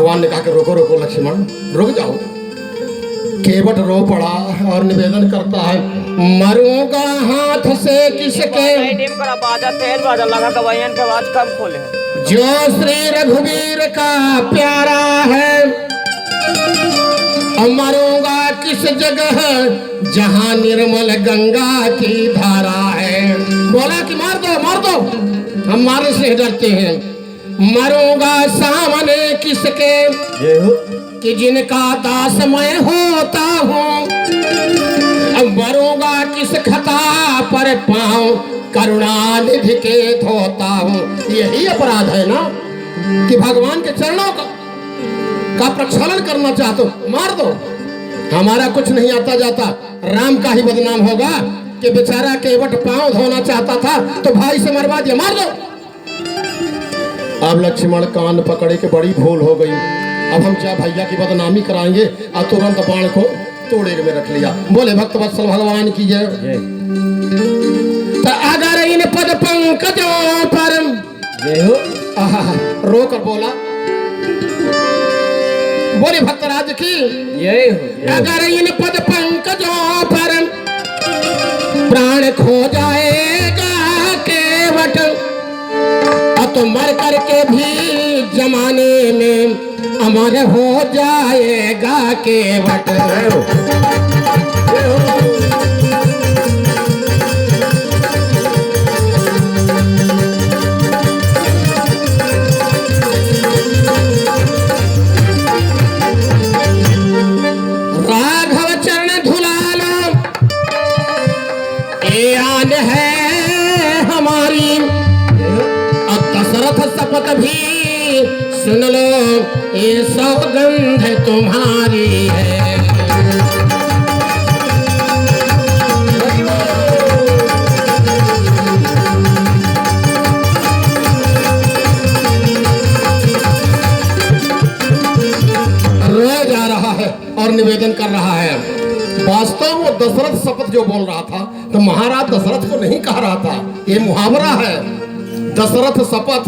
भगवान ने कहा कि रोको रोको लक्ष्मण, रुक जाओ। केवट रो पड़ा और निवेदन करता है, मरूंगा हाथ से किसके, बाजा तेज बाजा लगा गवायन के आवाज कम खोले, जो श्री रघुवीर का प्यारा है। और मरूंगा किस जगह जहां निर्मल गंगा की धारा है। बोला कि मार दो मार दो, हम मारने से डरते हैं। मरूंगा सामने किसके कि जिनका दास मैं होता हूँ। अब मरूंगा किस खता पर पाँव करुणानिधि के धोता हूँ। यही अपराध है ना कि भगवान के चरणों का प्रक्षालन करना चाहते हो, मार दो। हमारा कुछ नहीं आता जाता, राम का ही बदनाम होगा कि बेचारा केवट पांव धोना चाहता था तो भाई से मरवा दिया, मार दो। अब लक्ष्मण कान पकड़े के बड़ी भूल हो गई। अब हम क्या भैया की बदनामी कराएंगे, और तुरंत बाण को तोड़े में रख लिया। बोले भक्त वत्सल भगवान की जय। तो अगर इन पद पंकजों पर रो कर बोला, बोले भक्तराज की अगर इन पद पंकजों पर प्राण खो जाएगा केवट, तो मर करके भी जमाने में अमर हो जाएगा केवट। राघव चरण धुलालो ये आन है हमारी, अब दशरथ शपथ भी सुन लो ये सौगंध तुम्हारी है। रोया जा रहा है और निवेदन कर रहा है। वास्तव वो दशरथ शपथ जो बोल रहा था तो महाराज दशरथ को नहीं कह रहा था, ये मुहावरा है। दशरथ शपथ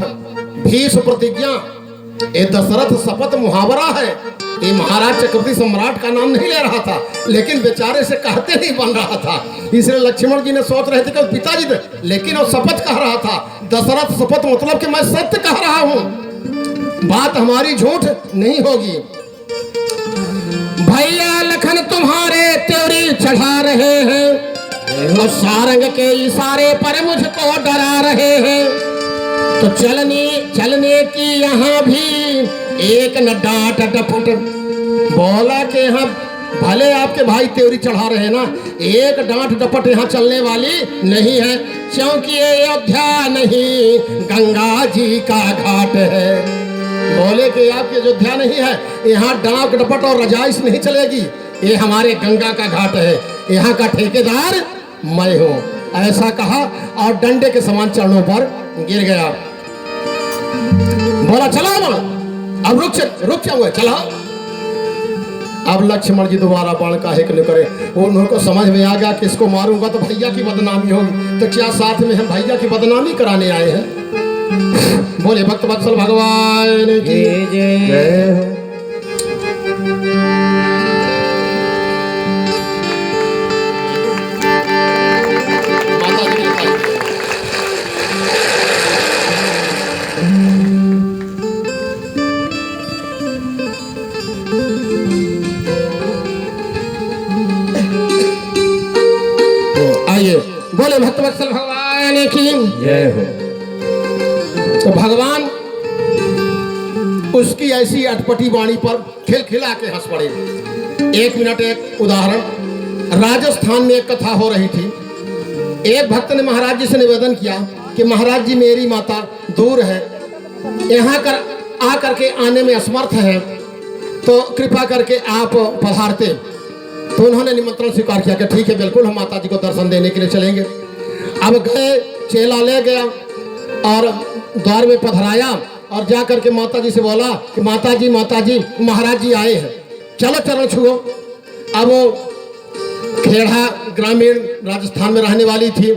भीष्म प्रतिज्ञा, ये दशरथ शपथ मुहावरा है। ये महाराज चक्रवर्ती सम्राट का नाम नहीं ले रहा था, लेकिन बेचारे से कहते नहीं बन रहा था। इसलिए लक्ष्मण जी ने सोच रहे थे कि पिताजी थे, लेकिन वो शपथ कह रहा था। दशरथ शपथ मतलब कि मैं सत्य कह रहा हूँ, बात हमारी झूठ नहीं होगी। भैया लखन तुम्हारे त्योरी चढ़ा रहे हैं, और सारंग के इशारे पर मुझको डरा रहे हैं। तो चलने की यहाँ भी एक न डांट डपट। बोला कि यहाँ भले आपके भाई त्योरी चढ़ा रहे हैं ना, एक डांट डपट यहाँ चलने वाली नहीं है, क्योंकि ये अयोध्या नहीं गंगा जी का घाट है। बोले कि आपकी अयोध्या नहीं है, यहाँ डांट डपट और रजाइश नहीं चलेगी, ये हमारे गंगा का घाट है, यहाँ का ठेकेदार मैं हूँ। ऐसा कहा और डंडे के समान चरणों पर गिर गया। बोला चला बोला, अब रुक हुए चला। अब लक्ष्मण जी दोबारा बाण का हिक न करे। उनको समझ में आ गया कि इसको मारूंगा तो भैया की बदनामी होगी, तो क्या साथ में हम भैया की बदनामी कराने आए हैं। बोले भक्त वत्सल भगवान की जय। बोले भक्तवत्सल भगवान की जय हो। तो भगवान उसकी ऐसी अटपटी वाणी पर खिलखिला के हंस पड़े। एक मिनट, एक उदाहरण। राजस्थान में एक कथा हो रही थी। एक भक्त ने महाराज जी से निवेदन किया कि महाराज जी मेरी माता दूर है, यहाँ आकर के आने में असमर्थ है, तो कृपा करके आप पधारते। तो उन्होंने निमंत्रण स्वीकार किया कि ठीक है बिल्कुल, हम माता जी को दर्शन देने के लिए चलेंगे। अब गए, चेला ले गया और द्वार में पधराया और जा करके माता जी से बोला कि माता जी महाराज जी आए हैं, चलो चरण छुओ। अब वो खेड़ा ग्रामीण राजस्थान में रहने वाली थी,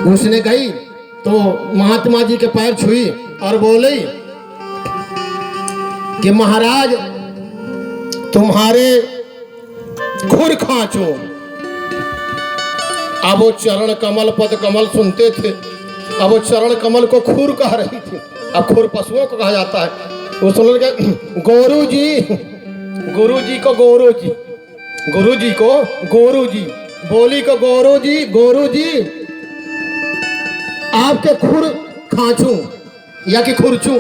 उसने गई तो महात्मा जी के पैर छुई और बोली कि महाराज तुम्हारे खुर खांचो। अब वो चरण कमल पद कमल सुनते थे, अब वो चरण कमल को खुर कह रही थी। अब खुर पशुओं को कहा जाता है। वो सुन के गुरु जी को गोरू जी, गुरु जी को गोरू जी, बोली को गोरू जी आपके खुर खांचू या कि खुरचू।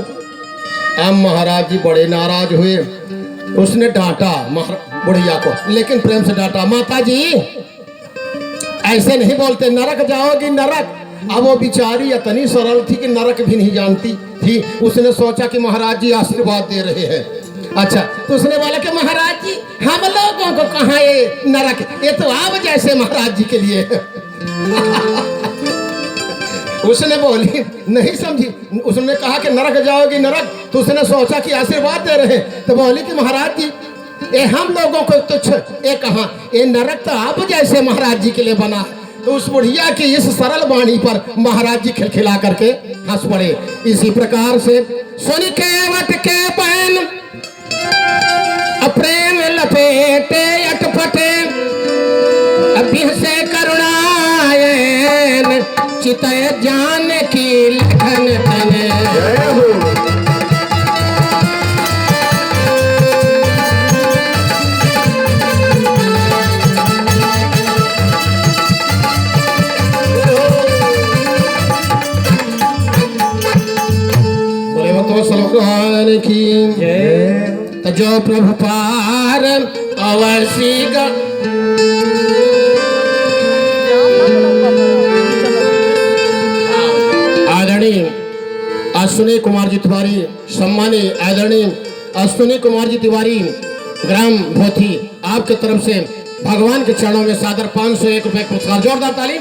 अब महाराज जी बड़े नाराज हुए। उसने डांटा बुढ़िया को, लेकिन प्रेम से डांटा। माता जी ऐसे नहीं बोलते, नरक जाओगी नरक। अब वो बिचारी इतनी सरल थी कि नरक भी नहीं जानती थी। उसने सोचा कि महाराज जी आशीर्वाद दे रहे हैं। अच्छा, तो उसने बोला कि महाराज जी हम लोगों को कहाँ ये नरक, ये तो आप जैसे महाराज जी के लिए है। उसने बोली नहीं समझी। उसने कहा कि नरक जाओगी नरक, तो उसने सोचा कि आशीर्वाद दे रहे हैं। तो बोली कि महाराज जी ये हम लोगों को तुच्छ, ये कहाँ, ये नरक तो आप जैसे महाराज जी के लिए बना है। तो उस बुढ़िया की इस सरल वाणी पर महाराज जी खिलखिला करके हंस पड़े। इसी प्रकार से सुन के वट के पैन प्रेम लपेटे अटपटे अभी से करुणायन चितय जान की लखन तने। भगवान की तो जो प्रभु पार अवश्य आदरणीय अश्विनी कुमार जी तिवारी, सम्मानीय आदरणीय अश्विनी कुमार जी तिवारी ग्राम भोथी, आपके तरफ से भगवान के चरणों में सादर 501 रुपए पुरस्कार। जोरदार ताली।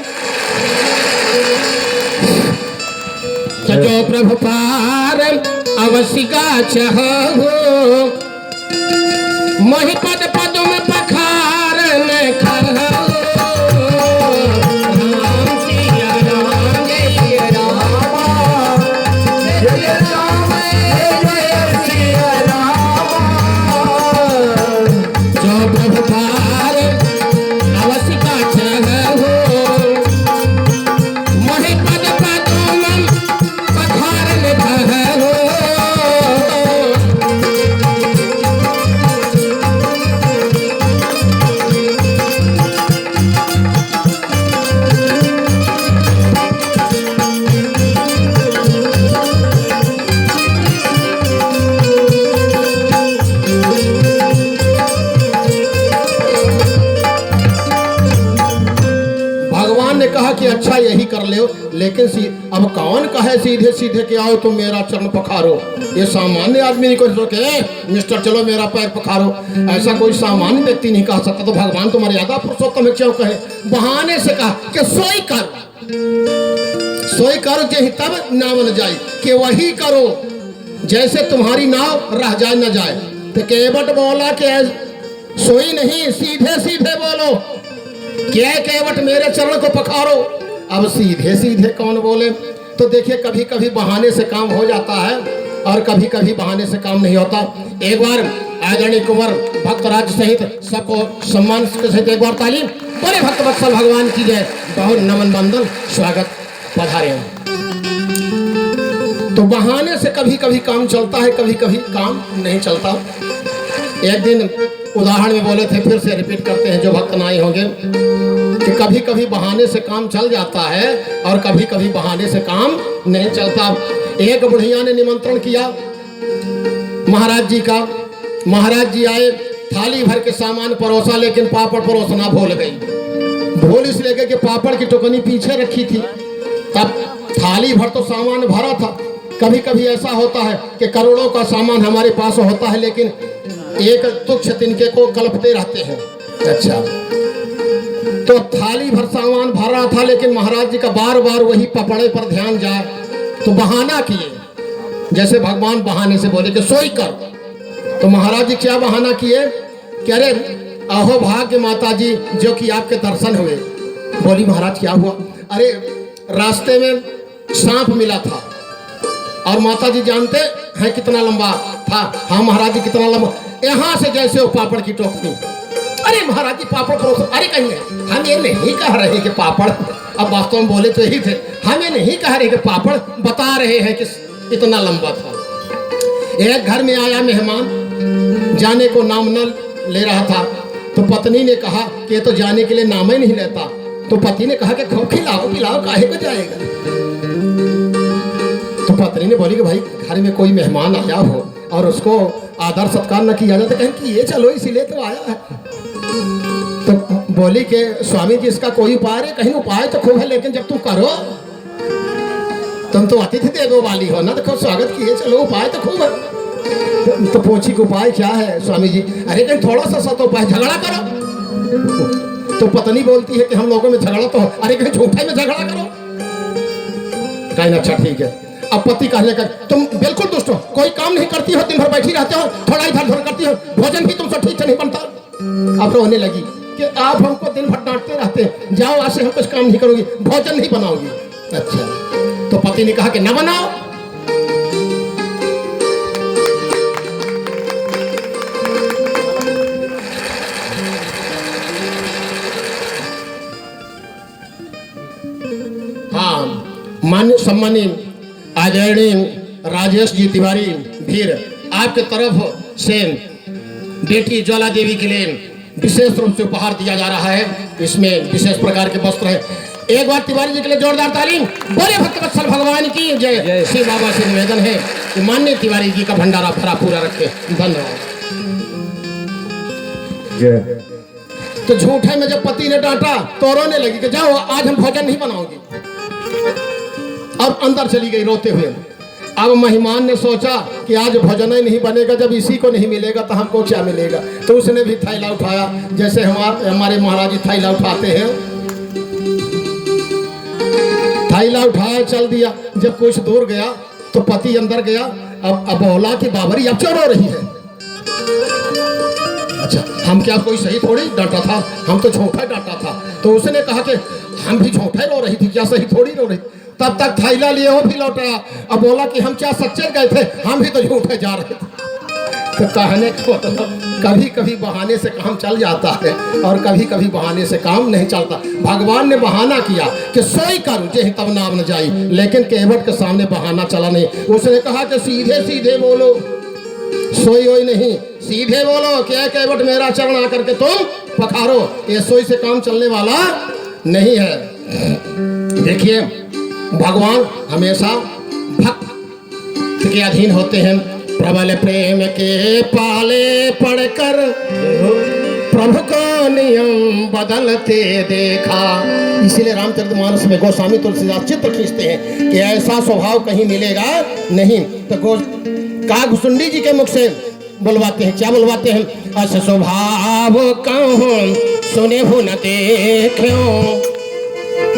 जो प्रभु पार अवश्य चाहो मोहि पद पदुम पखार न कहो। राम सिया राम जय राम जय राम जय सिया राम। जो प्रभु पार अवश्य चाहो मोहि पद पदुम पखार न कहो। कहा कि अच्छा यही कर ले, लेकिन अब कौन कहे सीधे सीधे कि आओ तुम मेरा चरण पखारो। ये सामान्य आदमी नहीं कोई के मिस्टर चलो मेरा पैर पखारो, ऐसा कोई सामान्य व्यक्ति नहीं कह सकता। तो भगवान तो मर्यादा पुरुषोत्तम क्यों कहे, बहाने से कहा कि सोई करो जे तब नाव न जाए, कि वही करो जैसे तुम्हारी नाव रह जाए न जाए। तो केवट बोला कि सोई नहीं, सीधे सीधे बोलो, क्या केवट मेरे चरण को पखारो। अब सीधे सीधे कौन बोले। तो देखिए कभी कभी बहाने से काम हो जाता है और कभी कभी बहाने से काम नहीं होता। एक बार आदरणीय कुंवर भक्तराज सहित सबको सम्मान के सहित एक बार तालीम। बड़े भक्त वत्सल भगवान की जय, बहुत नमन बंदन स्वागत पधारे। तो बहाने से कभी कभी काम चलता है, कभी कभी काम नहीं चलता। एक दिन उदाहरण में बोले थे, फिर से रिपीट करते हैं जो भक्त नाई होंगे, कि कभी कभी बहाने से काम चल जाता है और कभी कभी बहाने से काम नहीं चलता। एक बुढ़िया ने निमंत्रण किया महाराज जी का। महाराज जी आए, थाली भर के सामान परोसा, लेकिन पापड़ परोसना भूल गई। भूल इसलिए गई कि पापड़ की टोकनी पीछे रखी थी, तब थाली भर तो सामान भरा था। कभी कभी ऐसा होता है कि करोड़ों का सामान हमारे पास होता है, लेकिन एक तुच्छ तिनके को कल्पते रहते हैं। अच्छा, तो थाली भर सामान भरा था, लेकिन महाराज जी का बार बार वही पपड़े पर ध्यान जाए, तो बहाना किए। जैसे भगवान बहाने से बोले कि सोई कर। तो महाराज जी क्या बहाना किए कि अरे अहो भाग्य माता जी जो कि आपके दर्शन हुए। बोली महाराज क्या हुआ। अरे रास्ते में सांप मिला था और माता जी जानते है कितना लंबा था? हाँ महाराज जी कितना लंबा? यहाँ से जैसे वो पापड़ की टोकरी। अरे महाराज जी पापड़ परोस। अरे कहिए हम ये नहीं कह रहे कि पापड़, अब वास्तव में बोले तो यही थे, हम ये नहीं कह रहे कि पापड़, बता रहे हैं कि इतना लंबा था। एक घर में आया मेहमान, जाने को नाम न ले रहा था, तो पत्नी ने कहा कि ये तो जाने के लिए नाम ही नहीं लेता। तो पति ने कहा कि खूब खिलाओ पिलाओ, काहे को जाएगा। तो पत्नी ने बोली कि भाई घर में कोई मेहमान आया हो और उसको आदर सत्कार न किया जाए तो कहें कि ये चलो इसीलिए तो आया है। तो बोली कि स्वामी जी इसका कोई उपाय है? कहीं उपाय तो खूब है, लेकिन जब तुम करो, तुम तो अतिथि देवो वाली हो ना, देखो स्वागत किए चलो, उपाय तो खूब है। तो पूछी कि उपाय क्या है स्वामी जी? अरे कहीं थोड़ा सा तो उपाय, झगड़ा करो। तो पत्नी बोलती है कि हम लोगों में झगड़ा तो, अरे कहीं झूठे में झगड़ा करो। कहीं अच्छा ठीक है। अब पति कहने का तुम बिल्कुल दुष्ट हो, कोई काम नहीं करती हो, दिन भर बैठी रहते हो, थोड़ा इधर उधर करती हो, भोजन भी तुमसे ठीक से नहीं बनता। अब रोने लगी कि आप हमको दिन भर डांटते रहते हैं, जाओ आज से हम कुछ काम नहीं करोगी, भोजन नहीं बनाओगी। अच्छा, तो पति ने कहा कि ना बनाओ। हाँ, मान्य सम्मानित आदरणीय राजेश जी तिवारी भीर, आपके तरफ से बेटी ज्वाला देवी के लिए विशेष रूप से उपहार दिया जा रहा है। इसमें विशेष प्रकार के वस्त्र हैं। एक बार तिवारी जी के लिए जोरदार तालीम। बोले भक्तवत्सल भगवान की जय। श्री बाबा से निवेदन है कि माननीय तिवारी जी का भंडारा भरा पूरा रखे। धन्यवाद। जय। तो झूठे में जब पति ने डांटा तो रोने लगी कि जाओ आज हम भोजन नहीं बनाओगी, और अंदर चली गई रोते हुए। अब मेहमान ने सोचा कि आज भोजन ही नहीं बनेगा, जब इसी को नहीं मिलेगा तो हमको क्या मिलेगा। तो उसने भी थैला उठाया, जैसे हमारे महाराज जी थैला उठाते हैं, थैला उठाया चल दिया। जब कुछ दूर गया तो पति अंदर गया। अब बोला कि बाबरी अब क्यों रो रही है? अच्छा, हम क्या कोई सही थोड़ी डांटा था, हम तो झूठा डांटा था। तो उसने कहा कि हम भी झूठा रो रही थी, क्या सही थोड़ी रो रही। तब तक थैला लिए वो भी लौटाया। अब बोला कि हम क्या सच्चे गए थे, हम भी तो झूठे जा रहे थे। तो कहने को मतलब कभी कभी बहाने से काम चल जाता है और कभी कभी बहाने से काम नहीं चलता। भगवान ने बहाना किया कि सोई कर जे तब नाम न जाई, लेकिन केवट के सामने बहाना चला नहीं। उसने कहा कि सीधे सीधे बोलो, सोई वोई नहीं, सीधे बोलो क्या केवट मेरा चरण आकर के तुम पखारो। ये सोई से काम चलने वाला नहीं है। देखिए भगवान हमेशा भक्त के अधीन होते हैं। प्रबल प्रेम के पाले पढ़कर प्रभु को नियम बदलते देखा। इसीलिए रामचरितमानस में गोस्वामी तुलसीदास चित्र खींचते हैं कि ऐसा स्वभाव कहीं मिलेगा नहीं। तो कागभूषुंडी जी के मुख से बुलवाते हैं, क्या बुलवाते हैं? अस स्वभाव कहूं सुने हो न देखो।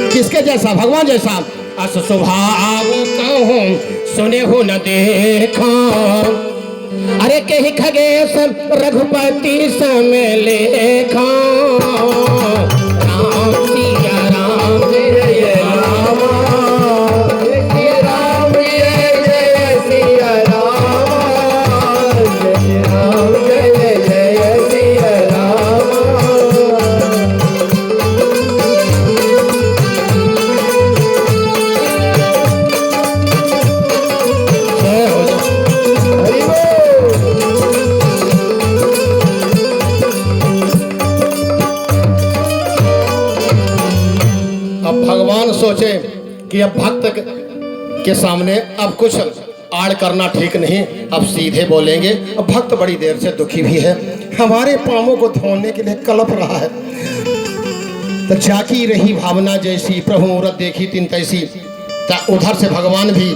किसके जैसा? भगवान जैसा। अस स्वभाव कहूं सुने हो न देखो। अरे कहीं खगेश रघुपति सम लेखो। राम सिया राम जय राम, जय राम जय सिया राम, जय राम जय सिया राम। भगवान सोचे कि अब भक्त के सामने अब कुछ आड़ करना ठीक नहीं, अब सीधे बोलेंगे। अब भक्त बड़ी देर से दुखी भी है, हमारे पांवों को धोने के लिए कलप रहा है। तो जाकी रही भावना जैसी, प्रभु मूरत देखी तीन तैसी। उधर से भगवान भी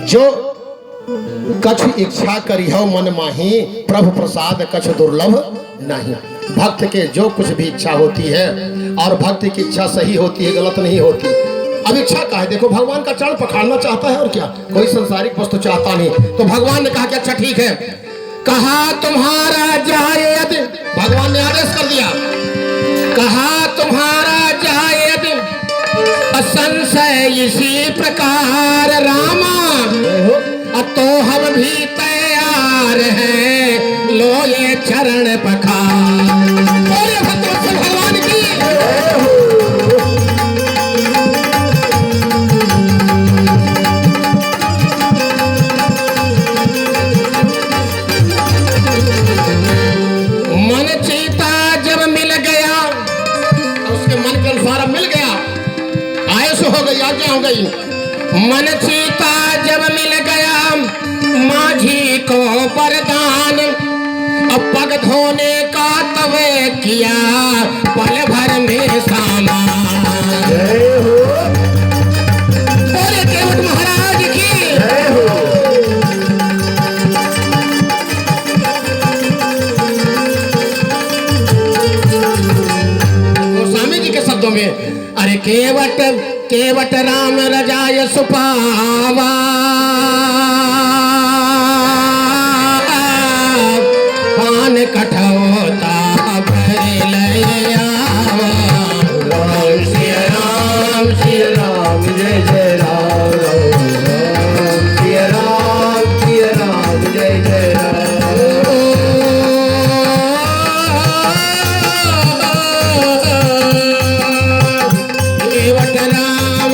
जो कछु इच्छा करी हो मन माही, प्रभु प्रसाद कछु दुर्लभ नहीं। भक्त के जो कुछ भी इच्छा होती है, और भक्त की इच्छा सही होती है, गलत नहीं होती। अब इच्छा का है, देखो भगवान का चरण पखाड़ना चाहता है और क्या, कोई संसारिक वस्तु चाहता नहीं। तो भगवान ने कहा कि अच्छा ठीक है, कहा तुम्हारा जाए यदि, भगवान ने आदेश कर दिया, कहा तुम्हारा जाए यदि असंशय इसी प्रकार रामा, तो हम भी तैयार हैं, लो ये चरण पखार। बोले भक्तवत्सल भगवान की। मन चीता जब मिल गया, उसके मन के अनुसार मिल गया, आयस हो गई, आज्ञा हो गई। मन चीता जब मिल गया, माझी को वरदान, अब पग धोने का तवे किया, पल भर में सामान। बोले केवट महाराज की। गोस्वामी जी के शब्दों में, अरे केवट केवट राम रजाय सुपावा, पान कठौता भर ले आवा। राम श्री राम जय जय राम, राम श्री राम जय जय राम। केवट राम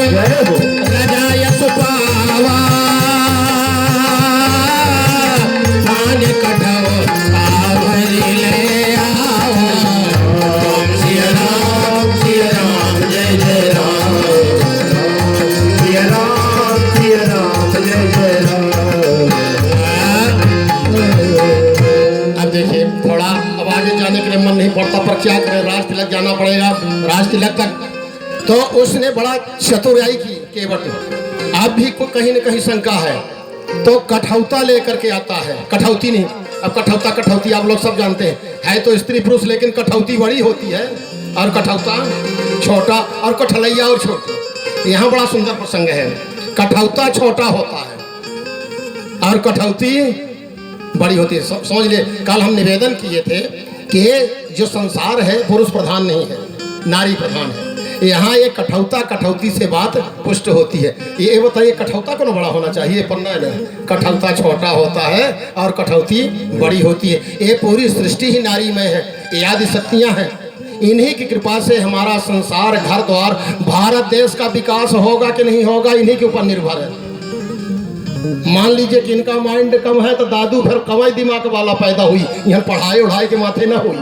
रजाय सुपावा, पान कठौता भर ले आवा। राम श्री राम जय जय राम, श्री राम जय जय राम। अब देखिए, थोड़ा अब आगे जाने के लिए मन नहीं पड़ता, पर क्या करें, राज तिलक जाना पड़ेगा। राज तिलक तक तो उसने बड़ा चतुराई की केवट। आप भी को कहीं न कहीं शंका है तो कठौता लेकर के आता है, कठौती नहीं। अब कठौता कठौती आप लोग सब जानते हैं, है तो स्त्री पुरुष, लेकिन कठौती बड़ी होती है और कठौता छोटा, और कठलैया और छोटी। यहाँ बड़ा सुंदर प्रसंग है। कठौता छोटा होता है और कठौती बड़ी होती है। समझ ले, कल हम निवेदन किए थे कि जो संसार है पुरुष प्रधान नहीं है, नारी प्रधान है। यहाँ ये कठौता कठौती से बात पुष्ट होती है। ये बताइए, कठौता को बड़ा होना चाहिए, पन्ना नहीं, कठौता छोटा होता है और कठौती बड़ी होती है। ये पूरी सृष्टि ही नारी में है, ये आदि शक्तियाँ हैं। इन्हीं की कृपा से हमारा संसार, घर द्वार, भारत देश का विकास होगा कि नहीं होगा, इन्हीं के ऊपर निर्भर है। मान लीजिए कि इनका माइंड कम है तो दादू फिर कमाई दिमाग वाला पैदा हुई, यहाँ पढ़ाई उढ़ाई के माथे ना हुई।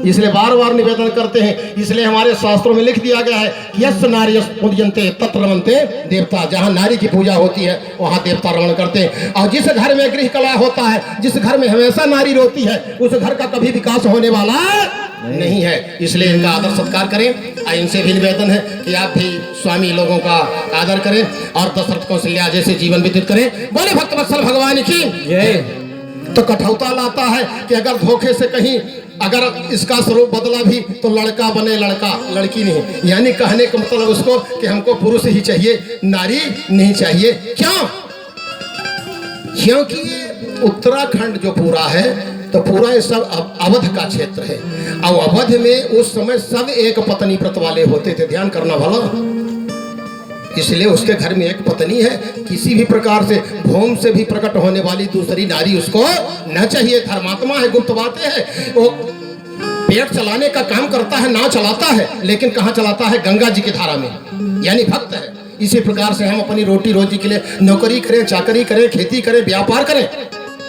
इसलिए बार बार निवेदन करते हैं, इसलिए हमारे शास्त्रों में लिख दिया गया है, यस नारी पूजयन्ते तत्र रमन्ते देवता। जहाँ नारी की पूजा होती है वहाँ देवता रमण करते हैं। और जिस घर में गृह कला होता है, जिस घर में हमेशा नारी रोती है, उस घर का कभी विकास होने वाला नहीं है। इसलिए इनका आदर सत्कार करें। इनसे भी निवेदन है कि आप भी स्वामी लोगों का आदर करें और दशरथ कौशल्या जैसे जीवन व्यतीत करें। बोले भक्तवत्सल भगवान की जय। तो कठौता लाता है कि अगर धोखे से कहीं अगर इसका स्वरूप बदला भी तो लड़का बने लड़का, लड़की नहीं। यानी कहने का मतलब उसको कि हमको पुरुष ही चाहिए, नारी नहीं चाहिए। क्यों? क्योंकि उत्तराखंड जो पूरा है तो पूरा ये सब अवध का क्षेत्र है। और अवध में उस समय सब एक पत्नी व्रत वाले होते थे, ध्यान करना भला। इसलिए उसके घर में एक पत्नी है, किसी भी प्रकार से भूम से भी प्रकट होने वाली दूसरी नारी उसको न चाहिए। धर्मात्मा है, गुप्त बातें है, वो पेट चलाने का काम करता है, नाव चलाता है, लेकिन कहाँ चलाता है? गंगा जी की धारा में, यानी भक्त है। इसी प्रकार से हम अपनी रोटी रोजी के लिए नौकरी करें, चाकरी करें, खेती करें, व्यापार करें,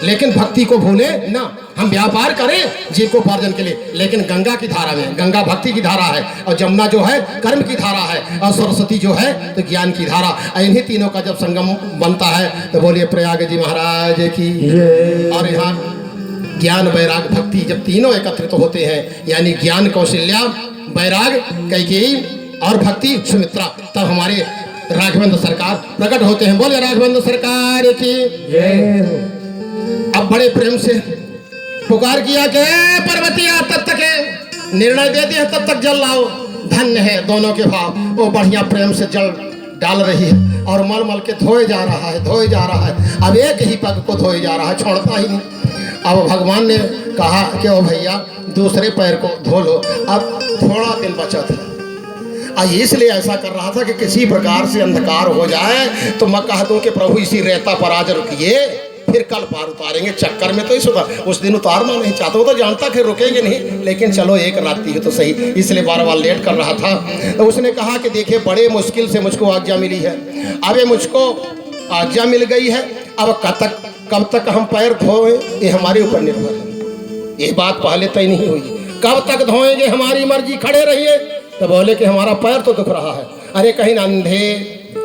लेकिन भक्ति को भूले ना। हम व्यापार करें जीविकोपार्जन के लिए, लेकिन गंगा की धारा में, गंगा भक्ति की धारा है और जमुना जो है कर्म की धारा है और सरस्वती जो है तो ज्ञान की धारा। इन्हीं तीनों का जब संगम बनता है तो बोलिए प्रयाग जी महाराज की। और यहाँ ज्ञान वैराग भक्ति जब तीनों एकत्रित होते हैं, यानी ज्ञान कौशल्या, वैराग कैकेयी और भक्ति सुमित्रा, तब हमारे राघवेंद्र सरकार प्रकट होते हैं। बोले राघवेंद्र सरकार की जय। अब बड़े प्रेम से पुकार किया कि पर्वतिया तब तक निर्णय देते हैं, तब तक जल लाओ। धन्य है दोनों के भाव। वो बढ़िया प्रेम से जल डाल रही है और मल मल के धोए जा रहा है, धोए जा रहा है। अब एक ही पग को धोए जा रहा है, छोड़ता ही नहीं। अब भगवान ने कहा कि ओ भैया दूसरे पैर को धो लो। अब थोड़ा दिन बचा था, इसलिए ऐसा कर रहा था कि किसी प्रकार से अंधकार हो जाए तो मैं कह दूं कि प्रभु इसी रेता पर आज रुकिए, फिर कल पार उतारेंगे। चक्कर में तो उस दिन उतारना नहीं चाहता, वो तो जानता कि रुकेंगे नहीं, लेकिन चलो एक रात ही तो सही, इसलिए बार बार लेट कर रहा था। तो उसने कहा कि देखिए बड़े मुश्किल से मुझको आज्ञा मिली है, अब ये मुझको आज्ञा मिल गई है, अब कब तक हम पैर धोए ये हमारे ऊपर निर्भर है। ये बात पहले तय नहीं हुई, कब तक धोएंगे हमारी मर्जी, खड़े रहिए। तो बोले कि हमारा पैर तो दुख रहा है। अरे कहीं अंधे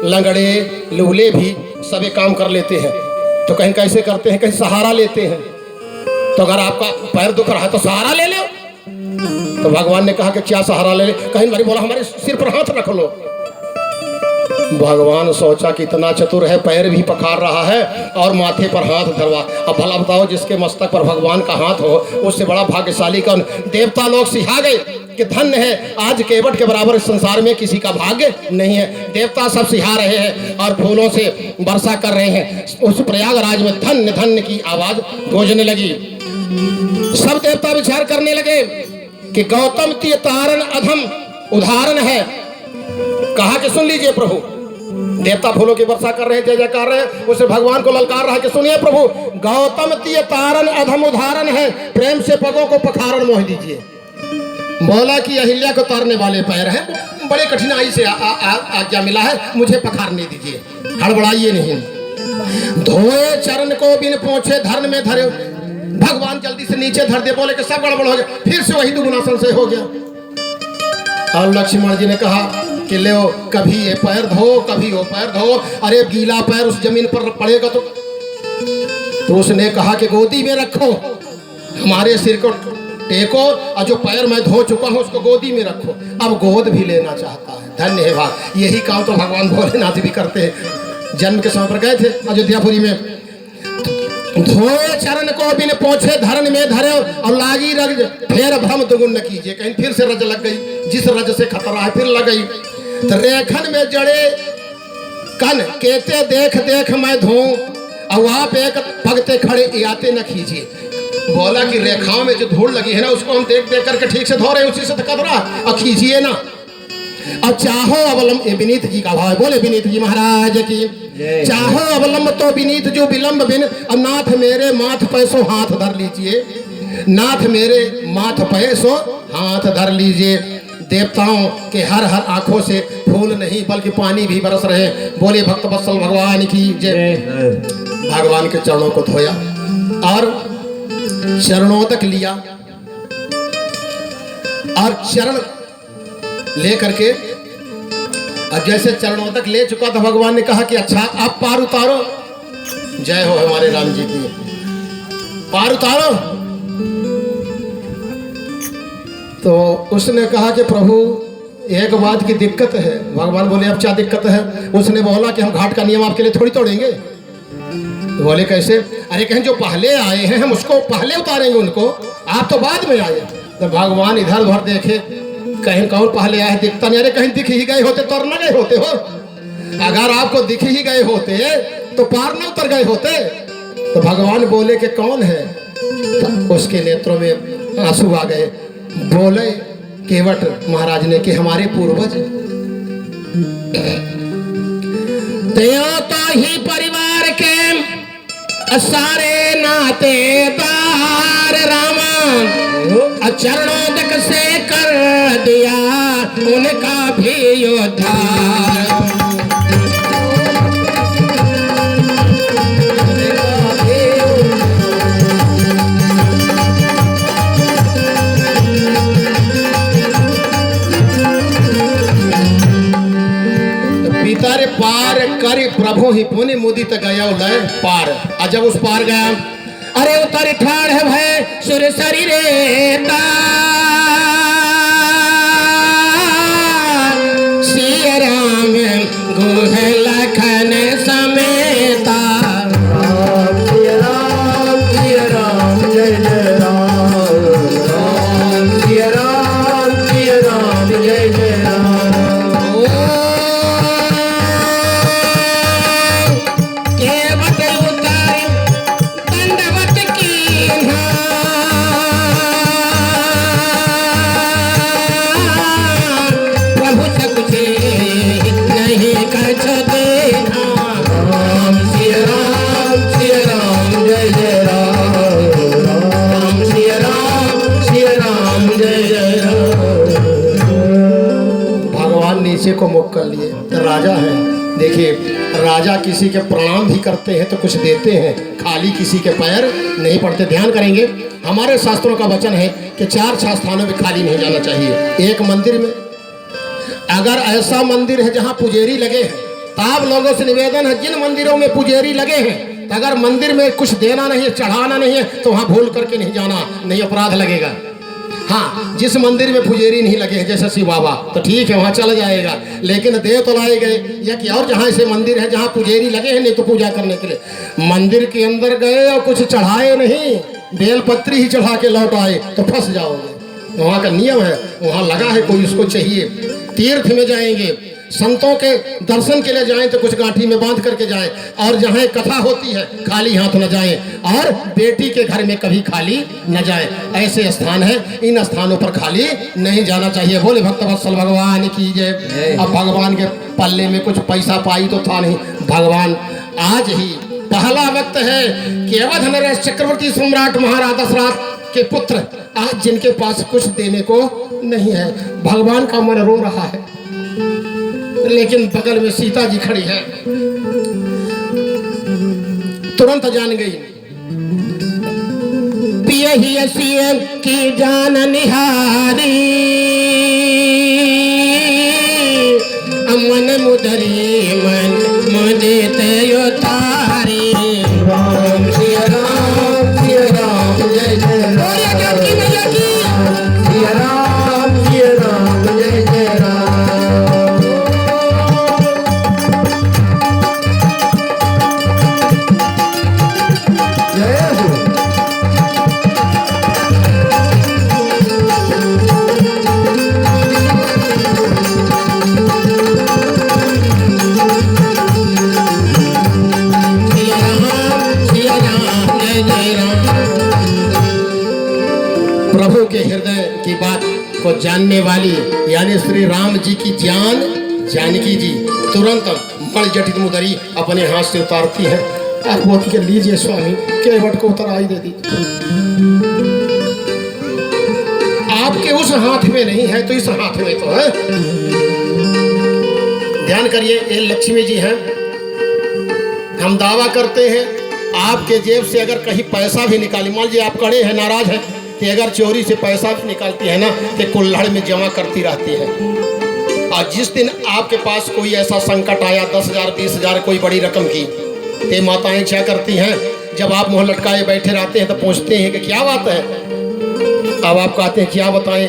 लंगड़े लूले भी सभी काम कर लेते हैं, तो कहीं कैसे करते हैं, कहीं सहारा लेते हैं। तो अगर आपका पैर दुख रहा है तो सहारा ले लो। तो भगवान ने कहा कि क्या सहारा ले ले? कहीं मरी बोला हमारे सिर पर हाथ रख लो। भगवान सोचा कि इतना चतुर है, पैर भी पखार रहा है और माथे पर हाथ धरवा। अब भला बताओ, जिसके मस्तक पर भगवान का हाथ हो उससे बड़ा भाग्यशाली कौन? देवता लोग सिहा गए कि धन्य है, आज केवट के बराबर इस संसार में किसी का भाग्य नहीं है। देवता सब सिहा रहे हैं और फूलों से वर्षा कर रहे हैं। उस प्रयागराज में धन्य धन्य की आवाज गूंजने लगी। सब देवता विचार करने लगे कि गौतम तीय तारण अधम उदाहरण है। कहा कि सुन लीजिए प्रभु, देवता फूलों की वर्षा कर रहे हैं, जय जय कर रहे हैं। उसे भगवान को ललकार रहा है कि सुनिए प्रभु, गौतम तीय तारण अधम उदाहरण है, प्रेम से पगों को पखारण मोह दीजिए। बोला कि अहिल्या को तारने वाले पैर हैं, बड़े कठिनाई से आज्ञा मिला है, मुझे पखारने दीजिए, हड़बड़ाइए नहीं। धोए चरण को बिन पोछे धरण में धरे। भगवान जल्दी से नीचे धर दे, बोले कि सब गड़बड़ हो गया, फिर से वही दुगुना संशय हो गया। और लक्ष्मण जी ने कहा कि ले कभी ये पैर धो कभी वो पैर धो। अरे गीला पैर उस जमीन पर पड़ेगा तो उसने कहा कि गोदी में रखो, हमारे सिर को टेको, और जो पैर मैं धो चुका हूँ उसको गोदी में रखो। अब गोद भी लेना चाहता है। धन्य है भाग, यही काम तो भगवान भोलेनाथ भी करते हैं। जन्म के समय पर गए थे अयोध्यापुरी में, धोए चरण को बिन पोछे धरण में धरे और लागी रज फिर भ्रम दुगुन न कीजिए। कहीं फिर से रज लग गई, जिस रज से खतरा है फिर लग गई। तो रेखन में जड़े कन कहते देख देख मैं धोऊं, और आप एक भगते खड़े आते न कीजिए। बोला कि रेखाओं में जो धूल लगी है ना, उसको हम देख देख करके ठीक से धो रहे हैं, उसी से तो कतरा है, और खींचिए ना। अब चाहो अवलंब, ये विनीत जी का भाव है, बोले विनीत जी महाराज की। चाहो अवलंब तो विनीत जो विलंब बिन, अब नाथ मेरे माथ पैसों हाथ धर लीजिए, नाथ मेरे माथ पैसों हाथ धर लीजिए। देवताओं के हर हर आंखों से फूल नहीं बल्कि पानी भी बरस रहे। बोले भक्त वत्सल भगवान की जय। भगवान के चरणों को धोया और चरणों तक लिया, और चरण ले करके अब जैसे चरणों तक ले चुका था, भगवान ने कहा कि अच्छा आप पार उतारो। जय हो हमारे राम जी की, पार उतारो। तो उसने कहा कि प्रभु एक बात की दिक्कत है। भगवान बोले अब क्या दिक्कत है? उसने बोला कि हम घाट का नियम आपके लिए थोड़ी तोड़ेंगे। तो बोले कैसे? अरे कहीं जो पहले आए हैं हम उसको पहले उतारेंगे, उनको आप तो बाद में आए। तो भगवान इधर उधर देखे, कहीं कौन पहले आए दिखता नहीं। अरे कहीं दिख ही गए होते तो न गए होते हो, अगर आपको दिख ही गए होते तो पार न उतर गए होते। तो भगवान बोले कि कौन है? तो उसके नेत्रों में आंसू आ गए। बोले केवट महाराज ने कि हमारे पूर्वज। देवता ही परिवार के सारे नातेदार रामा, चरणों तक से कर दिया उनका भी उद्धार। तारे पार करी प्रभु ही पुण्य मुदित गया लय पार। और जब उस पार गया, अरे उतर ठाड़ है भय सुर शरीरे सिया राम गुह लखन समेता। राम जय राम जय जय राम, राम जय राम जय जय राम। कर लिए, राजा है। देखिए, राजा किसी के प्रणाम भी करते हैं तो कुछ देते हैं, खाली किसी के पैर नहीं पड़ते। ध्यान करेंगे, हमारे शास्त्रों का वचन है कि 4 स्थानों में खाली नहीं जाना चाहिए। एक मंदिर में, अगर ऐसा मंदिर है जहाँ पुजेरी लगे हैं, तो आप लोगों से निवेदन है, जिन मंदिरों में पुजेरी लगे हैं, तो अगर मंदिर में कुछ देना नहीं है, चढ़ाना नहीं है, तो वहाँ भूल करके नहीं जाना, नहीं अपराध लगेगा। हाँ, जिस मंदिर में पुजेरी नहीं लगे हैं, जैसे शिव बाबा, तो ठीक है, वहाँ चला जाएगा। लेकिन देव तो लाए गए या कि और जहाँ ऐसे मंदिर है जहाँ पुजेरी लगे हैं नहीं तो पूजा करने के लिए, मंदिर के अंदर गए और कुछ चढ़ाए नहीं, बेलपत्री ही चढ़ा के लौट आए तो फंस जाओगे। वहाँ का नियम है, वहाँ लगा है, कोई उसको चाहिए। तीर्थ में जाएंगे, संतों के दर्शन के लिए जाएं तो कुछ गांठी में बांध करके जाएं, और जहाँ कथा होती है खाली हाथ न जाएं, और बेटी के घर में कभी खाली न जाएं। ऐसे स्थान है, इन स्थानों पर खाली नहीं जाना चाहिए। बोले भक्तवत्सल भगवान की जय। अब भगवान के पल्ले में कुछ पैसा पाई तो था नहीं, भगवान आज ही पहला वक्त है कि अवध नरेश चक्रवर्ती सम्राट महाराज दशरथ के पुत्र आज जिनके पास कुछ देने को नहीं है। भगवान का मन रो रहा है, लेकिन बगल में सीता जी खड़ी है, तुरंत जान गई। पियहि सिय की जान निहारी, मन मुदरी मन मुदित यो तारी। राम सिया राम जय जय राम, सिया राम जय जय राम। प्रभु के हृदय की बात को जानने वाली यानी श्री राम जी की जान जानकी जी तुरंत मण जटित मुदरी अपने हाथ से उतारती है। आप बोलती के लीजिए स्वामी, केवट को उतराई दे दीजिए। आपके उस हाथ में नहीं है तो इस हाथ में तो है। ध्यान करिए, ये लक्ष्मी जी हैं। हम दावा करते हैं आपके जेब से अगर कहीं पैसा भी निकाली, मान लीजिए आप कड़े हैं, नाराज हैं, कि अगर चोरी से पैसा भी निकालती है ना तो कुल्हड़ में जमा करती रहती है। और जिस दिन आपके पास कोई ऐसा संकट आया 10,000 20,000 कोई बड़ी रकम की, तो माताएं क्या करती हैं, जब आप मुँह लटकाए बैठे रहते हैं तो पूछते हैं कि क्या बात है। अब आप कहते हैं क्या बताएं,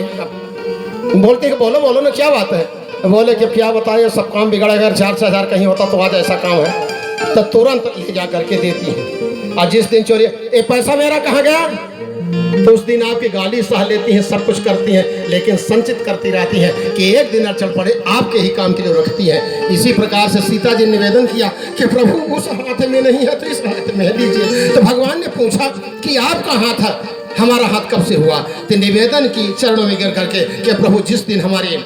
बोलते हैं बोलो बोलो ना क्या बात है। बोले कि क्या बताएं, सब काम बिगड़ा, अगर 4,000 कहीं होता तो आज ऐसा काम है, तो तुरंत ले जा करके देती है। और जिस दिन चोरी, ये पैसा मेरा कहाँ गया, तो उस दिन आपकी गाली सह लेती हैं, सब कुछ करती हैं, लेकिन संचित करती रहती हैं कि एक दिन अड़चन पड़े आपके ही काम के लिए रखती है। इसी प्रकार से सीता जी ने निवेदन किया कि प्रभु उस हाथ में नहीं है तो इस हाथ में दीजिए। तो भगवान ने पूछा कि आपका हाथ है, हमारा हाथ कब से हुआ। तो निवेदन की चरणों में गिर करके कि प्रभु जिस दिन हमारे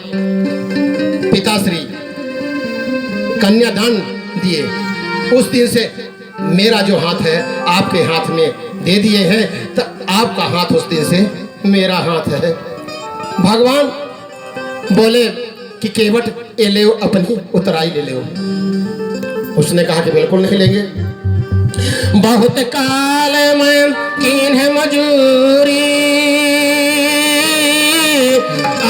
पिताश्री कन्यादान दिए उस दिन से मेरा जो हाथ है आपके हाथ में दे दिए हैं, तो आपका हाथ उस दिन से मेरा हाथ है। भगवान बोले कि केवट ये ले अपनी उतराई ले लो। उसने कहा कि बिल्कुल नहीं लेंगे। बहुत काल में कीन है मजूरी,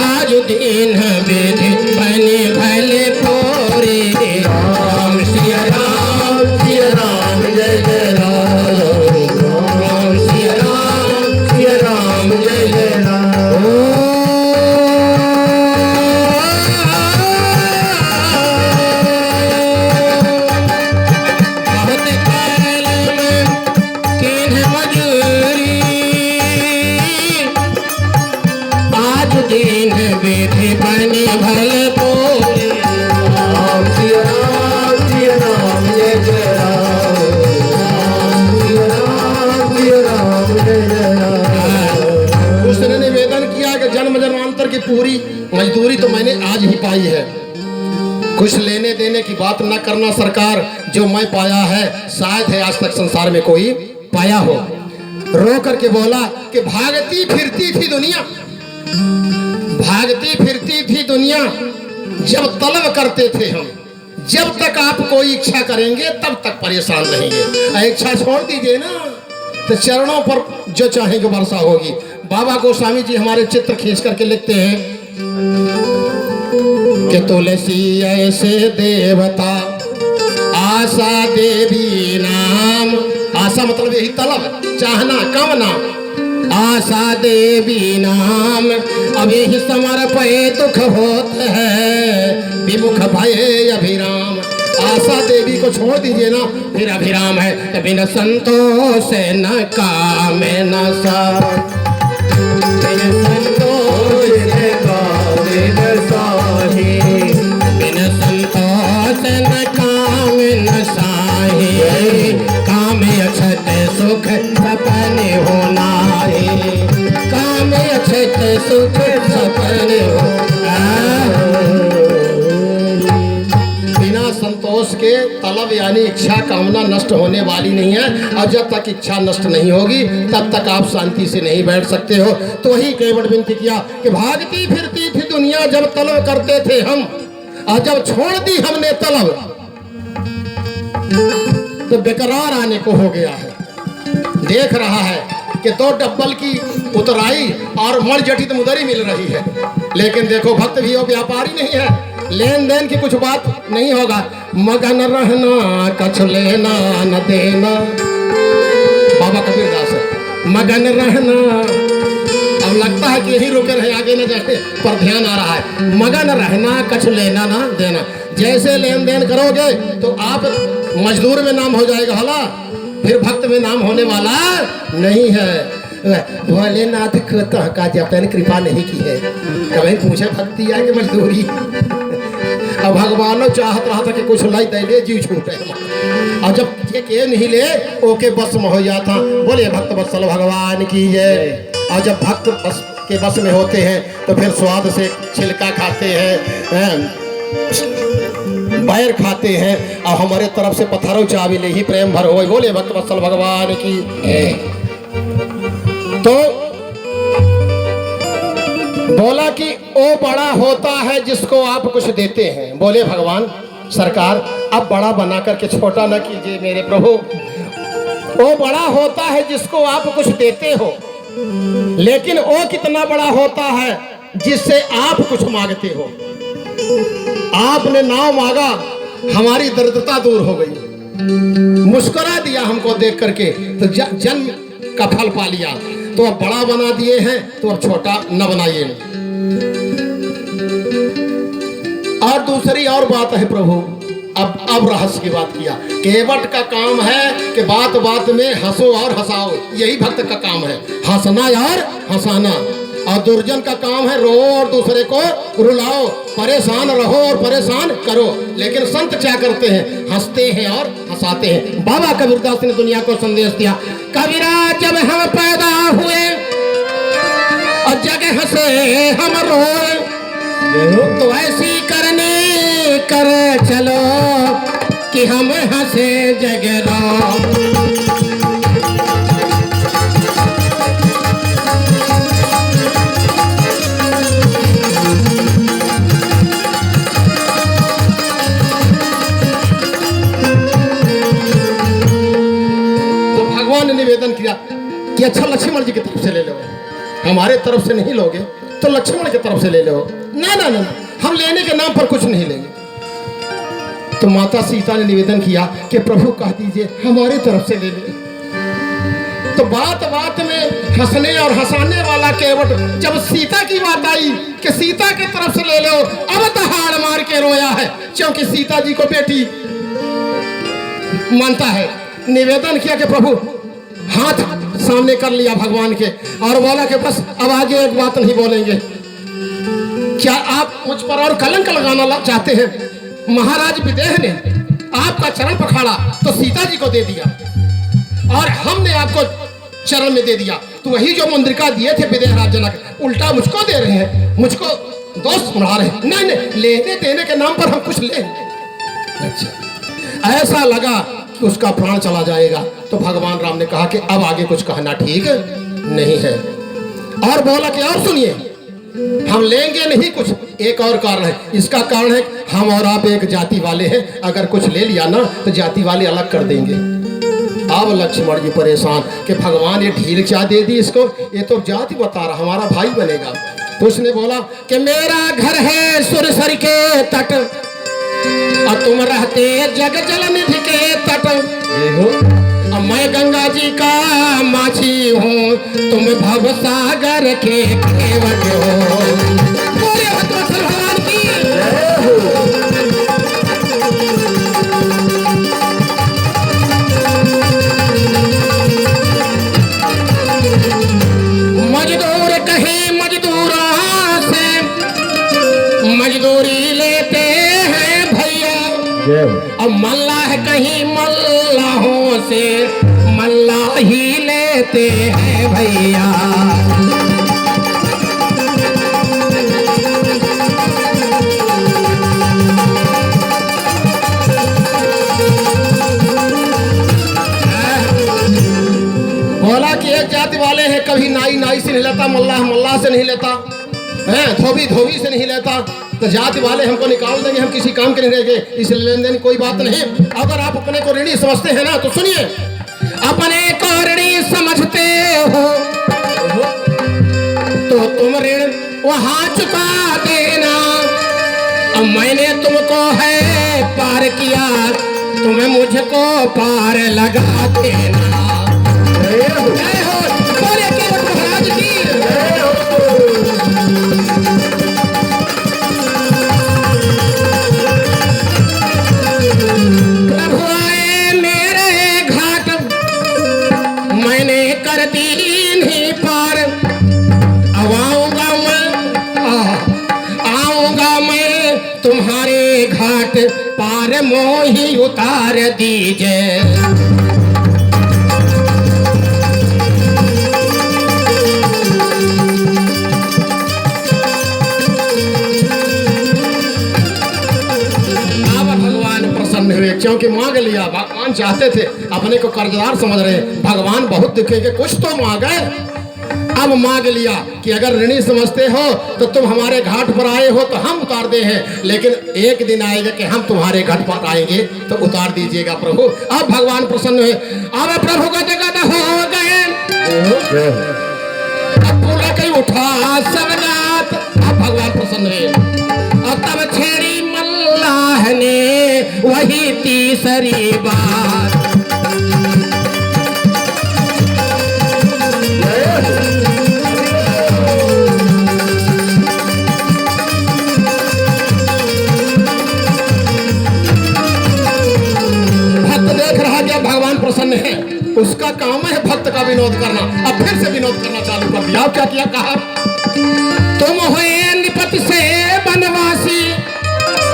आज दिन विधि बने भले पूरी। राम सिया राम जय जय राम, राम सिया राम जय जय राम। बहुत काल में कीन है मजूरी, आज दिन विधि बने भले पूरी। राम सिया राम जय जय राम, राम जय जय राम। उसने निवेदन किया कि जन्म जन्मांतर की पूरी मजदूरी तो मैंने आज ही पाई है, कुछ लेने देने की बात न करना सरकार, जो मैं पाया है शायद है आज तक संसार में कोई पाया हो। रो करके बोला कि भागती फिरती थी दुनिया, भागती फिरती थी दुनिया, जब तलब करते थे हम, जब तक आप कोई इच्छा करेंगे तब तक परेशान रहेंगे। इच्छा छोड़ दीजिए ना तो चरणों पर जो चाहेंगे वर्षा होगी। बाबा गोस्वामी जी हमारे चित्र खींच करके लिखते हैं कि तुलसी ऐसे देवता आशा देवी नाम। आशा मतलब यही तलब, चाहना, कामना। आशा देवी नाम अभी ही समर्पये दुख होत है, विमुख भये अभिराम। आशा देवी को छोड़ दीजिए ना, फिर अभिराम है। बिन संतोष न काम न सा, बिन संतोष न काम न साही, बिन संतोष न काम न साही, काम अक्षत सुख सपने होना है, काम अक्षत सुख सपने संतोष के तलब यानी इच्छा कामना नष्ट होने वाली नहीं है। और जब तक इच्छा नष्ट नहीं होगी तब तक आप शांति से नहीं बैठ सकते हो। तो वही केवट विनती किया कि भागती फिरती थी दुनिया जब तलब करते थे हम, और जब छोड़ दी हमने तलब तो बेकरार आने को हो गया है। देख रहा है कि 2 डब्बल की उतराई और मर जटित मुदरी मिल रही है, लेकिन देखो भक्त भी हो, व्यापारी नहीं है, लेन देन की कुछ बात नहीं होगा। मगन रहना कछ लेना न देना, बाबा कबीरदास है। मगन रहना, अब लगता है कि यही रुके रहे, आगे न जाए, पर ध्यान आ रहा है। मगन रहना कछ लेना ना देना। जैसे लेन देन करोगे तो आप मजदूर में नाम हो जाएगा हला, फिर भक्त में नाम होने वाला नहीं है। भोलेनाथ को तो का जपन कृपा नहीं की है, कभी पूछे भक्ति है कि मजदूरी। अब भगवान चाहत रहा था कि कुछ लाई दे जीव छूटे, और जब ये के नहीं ले ओके बस में हो जाता। बोले भक्त वत्सल भगवान की जय। और जब भक्त बस के बस में होते हैं तो फिर स्वाद से छिलका खाते हैं, बैर खाते हैं, और हमारे तरफ से पत्थरों चाविले ही प्रेम भर हो। बोले भक्त वत्सल भगवान की। तो बोला कि वो बड़ा होता है जिसको आप कुछ देते हैं। बोले भगवान सरकार अब बड़ा बना करके छोटा न कीजिए मेरे प्रभु। वो बड़ा होता है जिसको आप कुछ देते हो, लेकिन वो कितना बड़ा होता है जिससे आप कुछ मांगते हो। आपने नाव मांगा, हमारी दरिद्रता दूर हो गई, मुस्कुरा दिया हमको देख करके, तो जन्म का फल पा लिया। तो अब बड़ा बना दिए हैं तो अब छोटा न बनाइए। और दूसरी और बात है प्रभु, अब रहस्य की बात किया। केवट का काम है कि बात बात में हंसो और हंसाओ, यही भक्त का काम है, हंसना और हंसाना। और दुर्जन का काम है रो और दूसरे को रुलाओ, परेशान रहो और परेशान करो। लेकिन संत क्या करते हैं, हंसते हैं और हंसाते हैं। बाबा कबीरदास ने दुनिया को संदेश दिया, कबीरा जब हम पैदा हुए और जग हंसे हम रोए, तो ऐसी करनी कर चलो कि हम हंसे जग रो। निवेदन किया कि अच्छा लक्ष्मण जी की तरफ से ले लो, हमारे तरफ से नहीं लोगे तो लक्ष्मण की तरफ से ले लो। ना ना ना, हम लेने के नाम पर कुछ नहीं लेंगे। तो माता सीता ने निवेदन किया कि प्रभु कह दीजिए हमारे तरफ से ले ले। तो बात बात में हंसने और हंसाने वाला केवट जब सीता की बात आई कि सीता की तरफ से ले लो, अब दहाड़ मार के रोया है, क्योंकि सीता जी को बेटी मानता है। निवेदन किया कि प्रभु, हाथ सामने कर लिया भगवान के और बोला कि बस अब आगे एक बात नहीं बोलेंगे। क्या आप मुझ पर और कलंक लगाना चाहते हैं? महाराज विदेह ने आपका चरण पखाड़ा तो सीता जी को दे दिया, और हमने आपको चरण में दे दिया, तो वही जो मुंद्रिका दिए थे विदेह राज जनक, उल्टा मुझको दे रहे हैं, मुझको दोस्त बढ़ा रहे हैं। नहीं नहीं, लेने देने के नाम पर हम कुछ ले। अच्छा, ऐसा लगा कि उसका प्राण चला जाएगा। तो भगवान राम ने कहा कि अब आगे कुछ कहना ठीक नहीं है। और बोला कि और सुनिए, हम लेंगे नहीं कुछ। एक और कारण है, इसका कारण है हम और आप एक जाति वाले हैं, अगर कुछ ले लिया ना तो जाति वाले अलग कर देंगे। अब लक्ष्मण जी परेशान कि भगवान ये ढील क्या दे दी इसको, ये तो जाति बता रहा, हमारा भाई बनेगा। तो उसने बोला कि मेरा घर है सुरसर के तट और तुम रहते जग जल निधि के तट, और मैं गंगा जी का माछी हूँ, तुम भव सागर के केवट हो। बोले भद्रवत्सल भगवान की। मजदूर कहीं मजदूरों से मजदूरी लेते हैं भैया, और मल्लाह कहीं मल्लाहों से मल्लाह ही लेते हैं भैया। बोला कि एक जाति वाले हैं, कभी नाई नाई से नहीं लेता, मल्लाह मल्लाह से नहीं लेता है, धोबी धोबी से नहीं लेता, तो जाति वाले हमको निकाल देंगे, हम किसी काम के नहीं रहेंगे, इस लेन देन कोई बात नहीं। अगर आप अपने को ऋणी समझते हैं ना तो सुनिए, अपने को ऋणी समझते हो तो तुम ऋण वहां चुका देना, अब मैंने तुमको है पार किया, तुम्हें मुझको पार लगा देना। जय हो, बोले केवट महाराज की। प्रभु आए मेरे घाट, मैंने कर दी नहीं पार, अब आऊंगा मैं तुम्हारे घाट पार, मोही उतार दीजिए। क्योंकि मांग लिया, भगवान चाहते थे, अपने को कर्जदार समझ रहे, भगवान बहुत दिखेंगे, कुछ तो मांगे। अब मांग लिया कि अगर ऋणी समझते हो तो तुम हमारे घाट पर आए हो तो हम उतार दे हैं, लेकिन एक दिन आएगा कि हम तुम्हारे घाट पर आएंगे तो उतार दीजिएगा प्रभु। अब भगवान प्रसन्न हुए, अब प्रभु का जगत हो गए, अब पूरा कहीं उठा सबगात, अब भगवान प्रसन्न हुए, और तब छेड़ी मल्लाह ने वही तीसरी बात। भक्त देख रहा कि भगवान प्रसन्न है, उसका काम है भक्त का विनोद करना। अब फिर से विनोद करना चालू कर दिया। क्या किया, कहा तुम हुए निपति से बनवासी,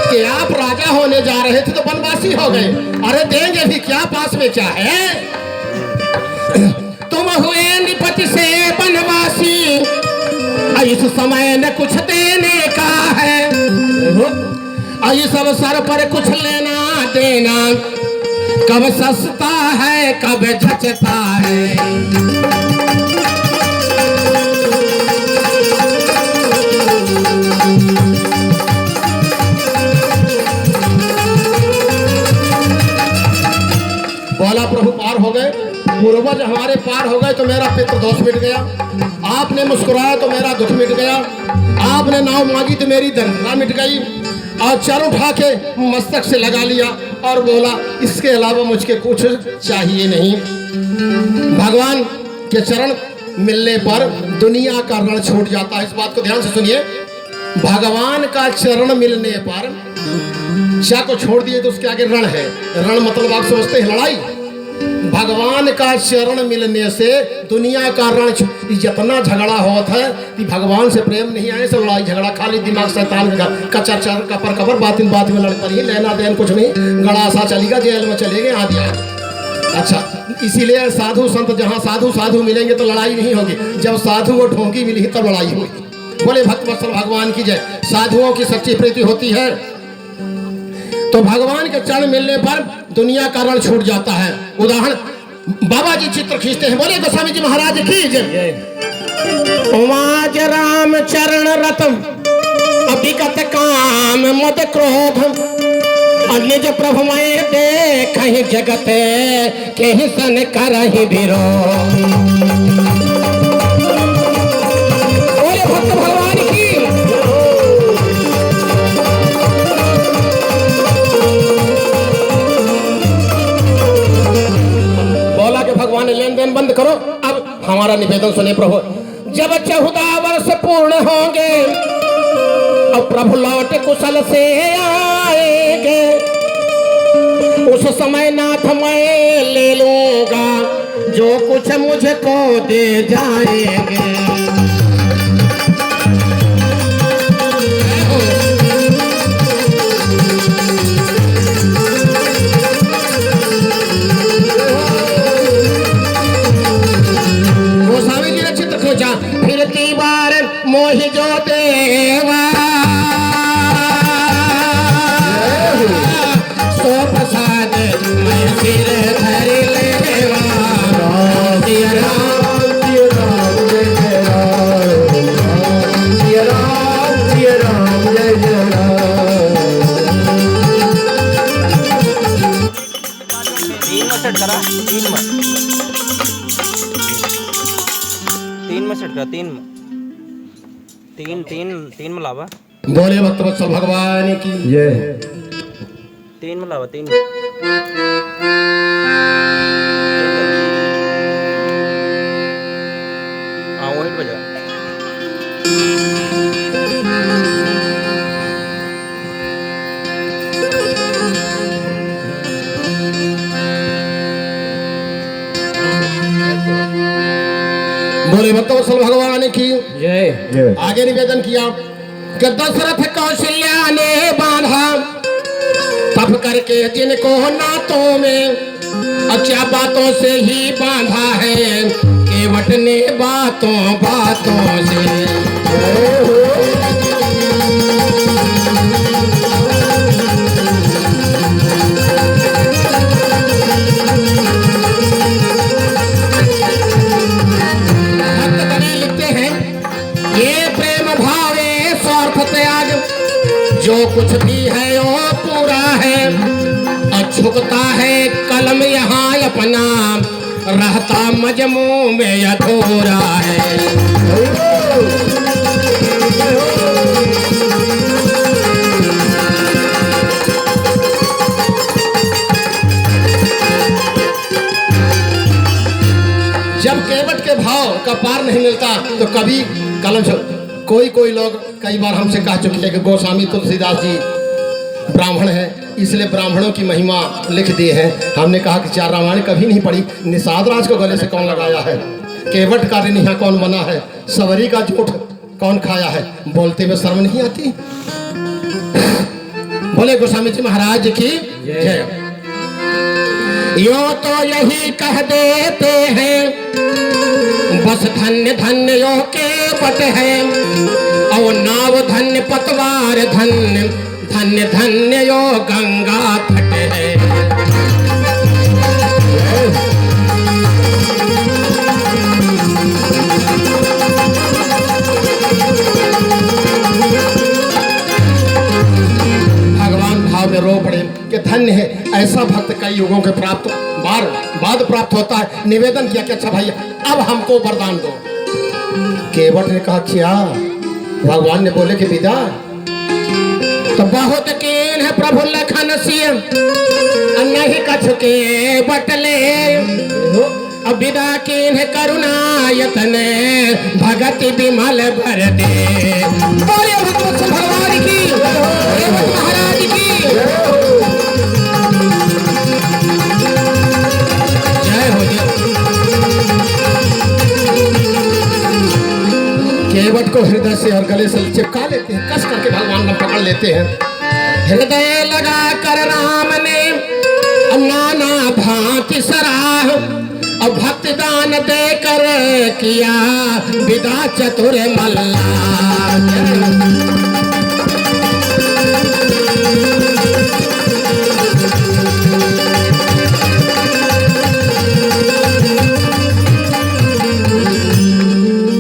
कि आप राजा होने जा रहे थे तो बनवासी हो गए, अरे देंगे भी क्या, पास में क्या है। तुम हुए निपति से बनवासी, इस समय न कुछ देने का है, इस अवसर पर कुछ लेना देना, कब सस्ता है कब जचता है। बोला प्रभु पार हो गए, पूर्वज हमारे पार हो गए तो मेरा पितृ दोष मिट गया, आपने मुस्कुराया तो मेरा दुख मिट गया, आपने नाव मांगी तो मेरी दरिद्रता मिट गई, और चर उठा के मस्तक से लगा लिया और बोला इसके अलावा मुझे कुछ चाहिए नहीं। भगवान के चरण मिलने पर दुनिया का रण छूट जाता है। इस बात को ध्यान से सुनिए, भगवान का चरण मिलने पर चा को छोड़ दिए तो उसके आगे रण है। रण मतलब आप समझते हैं लड़ाई। भगवान का चरण मिलने से दुनिया का रण, जितना झगड़ा होता है कि भगवान से प्रेम नहीं आए से लड़ाई झगड़ा, खाली दिमाग शैतान का चर कपर कपर बात में लड़ पड़ी, लेना देन कुछ नहीं, गड़ासा चलेगा, जेल में चलेंगे आदि। अच्छा, इसीलिए साधु संत जहाँ साधु मिलेंगे तो लड़ाई नहीं होगी, जब साधु को ढोंगी मिली तब लड़ाई होगी। बोले भक्तवत्सल भगवान की जय। साधुओं की सच्ची प्रीति होती है तो भगवान के चरण मिलने पर दुनिया का रण छूट जाता है। उदाहरण बाबा जी चित्र खींचते हैं, बोले गोस्वामी जी महाराज की जय। उमा आज राम चरण रतम अभिगत काम मद क्रोध निज प्रभु मैं देख जगत के सन करहि विरोध। बोले भक्त भगवान की। बोला कि भगवान लेन देन बंद करो, अब हमारा निवेदन सुने प्रभु। जब 14 वर्ष पूर्ण होंगे और प्रभु लौट कुशल से आएंगे, उस समय नाथ मैं ले लूंगा जो कुछ मुझको दे जाएंगे। गोस्वामी जी ने चित्र खोजा, फिरती बार मोहि जो देवा सो प्रसाद मैं सिर धर लेवा। जय राम जय राम जय राम, जय राम जय राम जय जय राम। 3 में सेट करा, 3 में सेट करा, 3 में 3 में लावा। बोले भक्तवत्सल भगवान की। 3 में लावा, 3 में। हाँ वही बजा। बोले भक्तवत्सल भगवान की। जय। आगे निवेदन किया कि दशरथ कौशल्या ने बांधा तप करके जिनको नातों में, अच्छा बातों से ही बांधा है केवट ने बातों बातों से। जो कुछ भी है वो पूरा है, झुकता है कलम यहाँ अपना, रहता मजमू में अधूरा है। जब केवट के भाव का पार नहीं मिलता तो कभी कलम। कोई लोग कई बार हमसे कह चुके हैं कि गोस्वामी तुलसीदास जी ब्राह्मण हैं, इसलिए ब्राह्मणों की महिमा लिख दी है। हमने कहा कि 4 रामायण कभी नहीं पढ़ी। निषाद राज को गले से कौन लगाया है, केवट का रिनिहा कौन बना है, सवरी का झूठ कौन खाया है, बोलते में शर्म नहीं आती। बोले गोस्वामी जी महाराज की जय। यो तो यही कह देते हैं बस धन्य धन्य यो के पट है, और नाव धन्य पतवार धन्य धन्य धन्य यो गंगा तट है। भगवान भाव में रो पड़े कि धन्य है ऐसा भक्त कई युगों के प्राप्त बाद प्राप्त होता है। निवेदन किया कि अच्छा भाई अब हमको वरदान दो। केवट ने कहा क्या? भगवान ने बोले कि विदा तो बहुत कीन है प्रभु लखन सिंह, नहीं कछु के बटले, अब विदा कीन है करुणायतन भगति विमल भर दे। बोले भगवत भगवान की, महाराज की जय हो। केवट को हृदय से और गले से चिपका लेते हैं, कस करके भगवान ने पकड़ लेते हैं। हृदय लगा कर राम ने नाना भांति सराह, और भक्त दान देकर किया विदा चतुर मल्ला।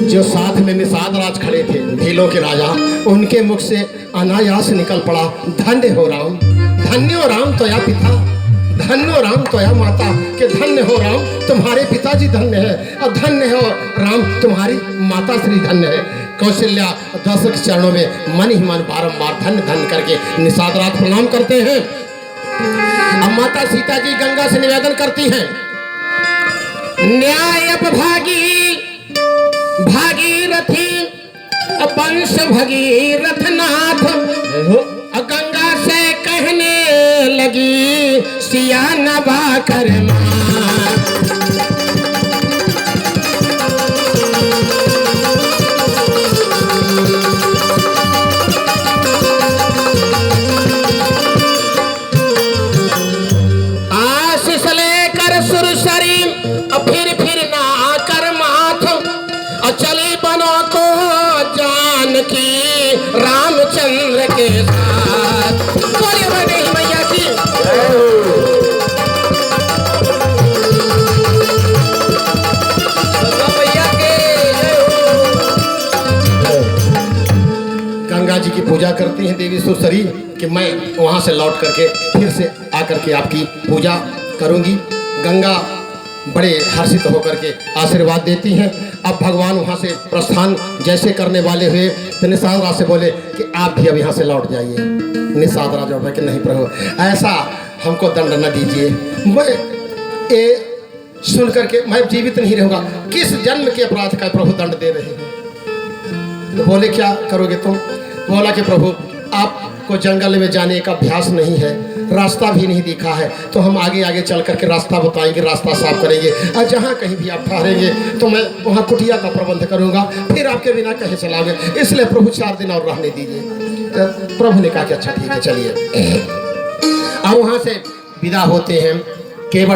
जो साथ में निषाद राज खड़े थे, भीलों के राजा। उनके मुख से अनायास निकल पड़ा, धन्य हो राम, धन्य हो राम तोया पिता, धन्य हो राम तोया माता, के धन्य हो राम तुम्हारे पिताजी धन्य है, और धन्य हो राम तुम्हारी माता श्री धन्य है। कौशल्या दर्शक चरणों में मन ही मन बारंबार धन्य धन्य करके निषाद राज प्रणाम करते हैं। अब माता सीता जी गंगा से निवेदन करती हैं, न्याय भागी भागीरथी वंश भगीरथ नाथ, गंगा से कहने लगी सिया नभा कर आशीष लेकर सुरसरी फिर ना कर माथ, चली बनो को जानकी रामचंद्र के साथ। बोलिए बड़े मैया की मैया के। गंगा जी की पूजा करती हैं देवी सुरसरी कि मैं वहां से लौट करके फिर से आकर के आपकी पूजा करूंगी। गंगा बड़े हर्षित होकर के आशीर्वाद देती हैं। अब भगवान वहाँ से प्रस्थान जैसे करने वाले हुए तो निषाद राज से बोले कि आप भी अब यहाँ से लौट जाइए। निषाद राज बोले कि नहीं प्रभु, ऐसा हमको दंड न दीजिए, मैं ये सुन करके मैं जीवित नहीं रहूँगा। किस जन्म के अपराध का प्रभु दंड दे रहे हैं? तो बोले क्या करोगे तुम? बोला कि प्रभु आपको जंगल में जाने का अभ्यास नहीं है, रास्ता भी नहीं दिखा है, तो हम आगे आगे चल करके रास्ता बताएंगे, रास्ता साफ करेंगे, और जहाँ कहीं भी आप ठहरेंगे तो मैं वहाँ कुटिया का प्रबंध करूँगा, फिर आपके बिना कहीं चलाऊंगे, इसलिए प्रभु 4 दिन और रहने दीजिए। तो प्रभु ने कहा कि अच्छा ठीक है चलिए। अब वहाँ से विदा होते हैं।